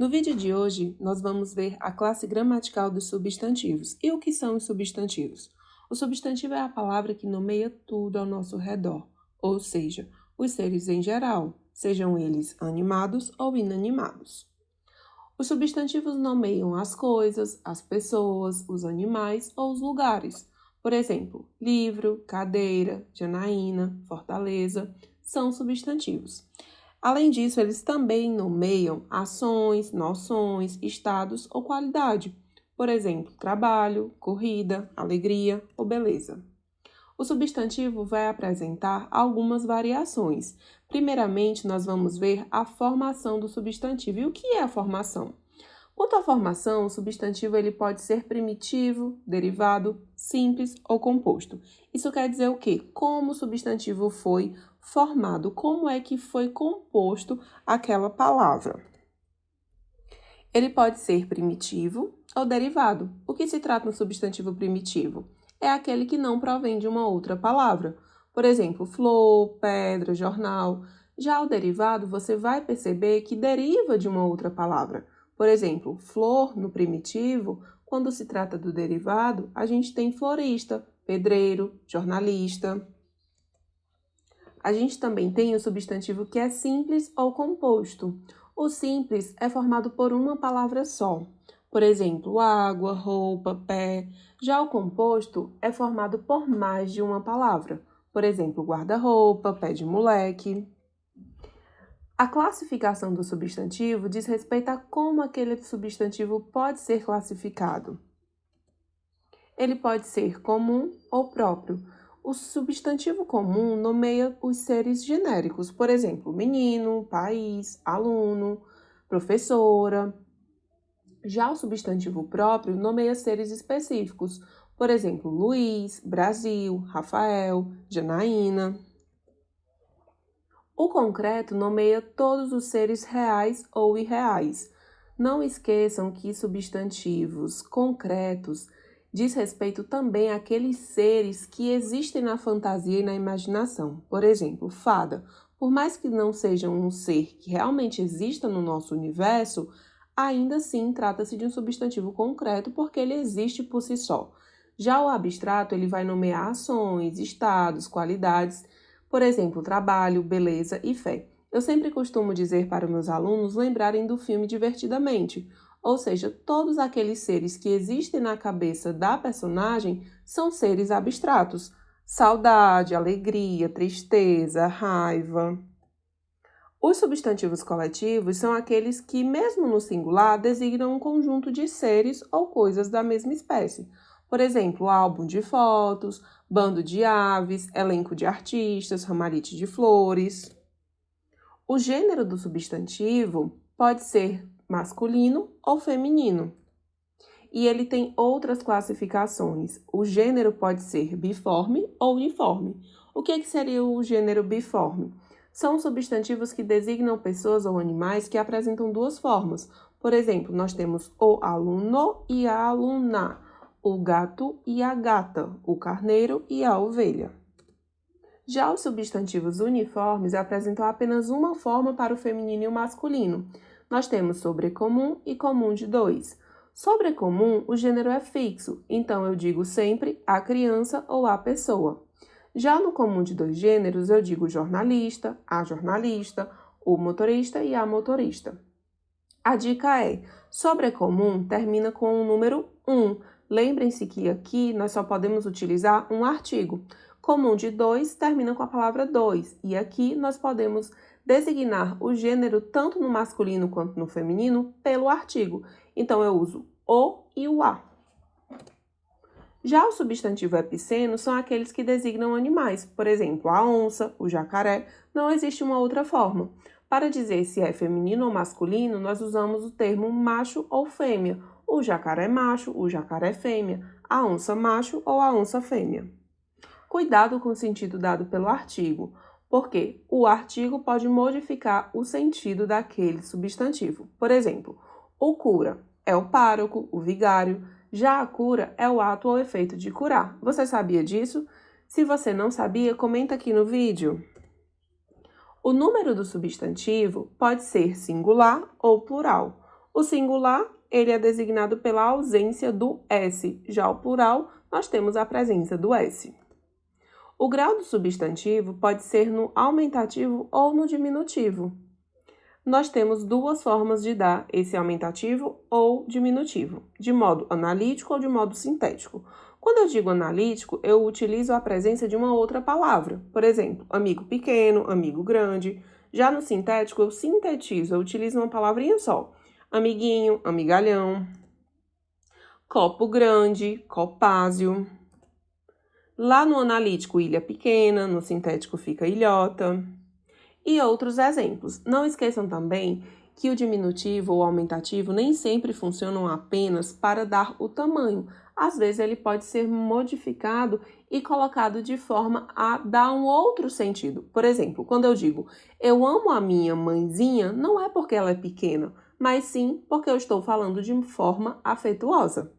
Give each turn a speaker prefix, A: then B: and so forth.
A: No vídeo de hoje, nós vamos ver a classe gramatical dos substantivos. E o que são os substantivos? O substantivo é a palavra que nomeia tudo ao nosso redor, ou seja, os seres em geral, sejam eles animados ou inanimados. Os substantivos nomeiam as coisas, as pessoas, os animais ou os lugares. Por exemplo, livro, cadeira, Janaína, Fortaleza, são substantivos. Além disso, eles também nomeiam ações, noções, estados ou qualidade. Por exemplo, trabalho, corrida, alegria ou beleza. O substantivo vai apresentar algumas variações. Primeiramente, nós vamos ver a formação do substantivo. E o que é a formação? Quanto à formação, o substantivo ele pode ser primitivo, derivado, simples ou composto. Isso quer dizer o quê? Como o substantivo foi formado, como é que foi composto aquela palavra. Ele pode ser primitivo ou derivado. O que se trata de um substantivo primitivo? É aquele que não provém de uma outra palavra. Por exemplo, flor, pedra, jornal. Já o derivado, você vai perceber que deriva de uma outra palavra. Por exemplo, flor no primitivo, quando se trata do derivado, a gente tem florista, pedreiro, jornalista. A gente também tem o substantivo que é simples ou composto. O simples é formado por uma palavra só. Por exemplo, água, roupa, pé. Já o composto é formado por mais de uma palavra. Por exemplo, guarda-roupa, pé de moleque. A classificação do substantivo diz respeito a como aquele substantivo pode ser classificado. Ele pode ser comum ou próprio. O substantivo comum nomeia os seres genéricos, por exemplo, menino, país, aluno, professora. Já o substantivo próprio nomeia seres específicos, por exemplo, Luiz, Brasil, Rafael, Janaína. O concreto nomeia todos os seres reais ou irreais. Não esqueçam que substantivos concretos diz respeito também àqueles seres que existem na fantasia e na imaginação. Por exemplo, fada. Por mais que não seja um ser que realmente exista no nosso universo, ainda assim trata-se de um substantivo concreto porque ele existe por si só. Já o abstrato, ele vai nomear ações, estados, qualidades. Por exemplo, trabalho, beleza e fé. Eu sempre costumo dizer para meus alunos lembrarem do filme Divertidamente, ou seja, todos aqueles seres que existem na cabeça da personagem são seres abstratos. Saudade, alegria, tristeza, raiva. Os substantivos coletivos são aqueles que, mesmo no singular, designam um conjunto de seres ou coisas da mesma espécie. Por exemplo, álbum de fotos, bando de aves, elenco de artistas, ramalhete de flores. O gênero do substantivo pode ser masculino ou feminino. E ele tem outras classificações. O gênero pode ser biforme ou uniforme. O que seria o gênero biforme? São substantivos que designam pessoas ou animais que apresentam duas formas. Por exemplo, nós temos o aluno e a aluna, o gato e a gata, o carneiro e a ovelha. Já os substantivos uniformes apresentam apenas uma forma para o feminino e o masculino. Nós temos sobrecomum e comum de dois. Sobrecomum, o gênero é fixo, então eu digo sempre a criança ou a pessoa. Já no comum de dois gêneros, eu digo jornalista, a jornalista, o motorista e a motorista. A dica é, sobrecomum termina com o número 1. Lembrem-se que aqui nós só podemos utilizar um artigo. Comum de 2 termina com a palavra 2. E aqui nós podemos designar o gênero tanto no masculino quanto no feminino pelo artigo. Então, eu uso o e o a. Já o substantivo epiceno são aqueles que designam animais. Por exemplo, a onça, o jacaré. Não existe uma outra forma. Para dizer se é feminino ou masculino, nós usamos o termo macho ou fêmea. O jacaré macho, o jacaré fêmea, a onça macho ou a onça fêmea. Cuidado com o sentido dado pelo artigo, porque o artigo pode modificar o sentido daquele substantivo. Por exemplo, o cura é o pároco, o vigário, já a cura é o ato ou efeito de curar. Você sabia disso? Se você não sabia, comenta aqui no vídeo. O número do substantivo pode ser singular ou plural. O singular, ele é designado pela ausência do S. Já o plural, nós temos a presença do S. O grau do substantivo pode ser no aumentativo ou no diminutivo. Nós temos duas formas de dar esse aumentativo ou diminutivo, de modo analítico ou de modo sintético. Quando eu digo analítico, eu utilizo a presença de uma outra palavra. Por exemplo, amigo pequeno, amigo grande. Já no sintético, eu sintetizo, eu utilizo uma palavrinha só. Amiguinho, amigalhão. Copo grande, copásio. Lá no analítico, ilha pequena, no sintético fica ilhota. E outros exemplos. Não esqueçam também que o diminutivo ou aumentativo nem sempre funcionam apenas para dar o tamanho. Às vezes ele pode ser modificado e colocado de forma a dar um outro sentido. Por exemplo, quando eu digo eu amo a minha mãezinha, não é porque ela é pequena, mas sim porque eu estou falando de forma afetuosa.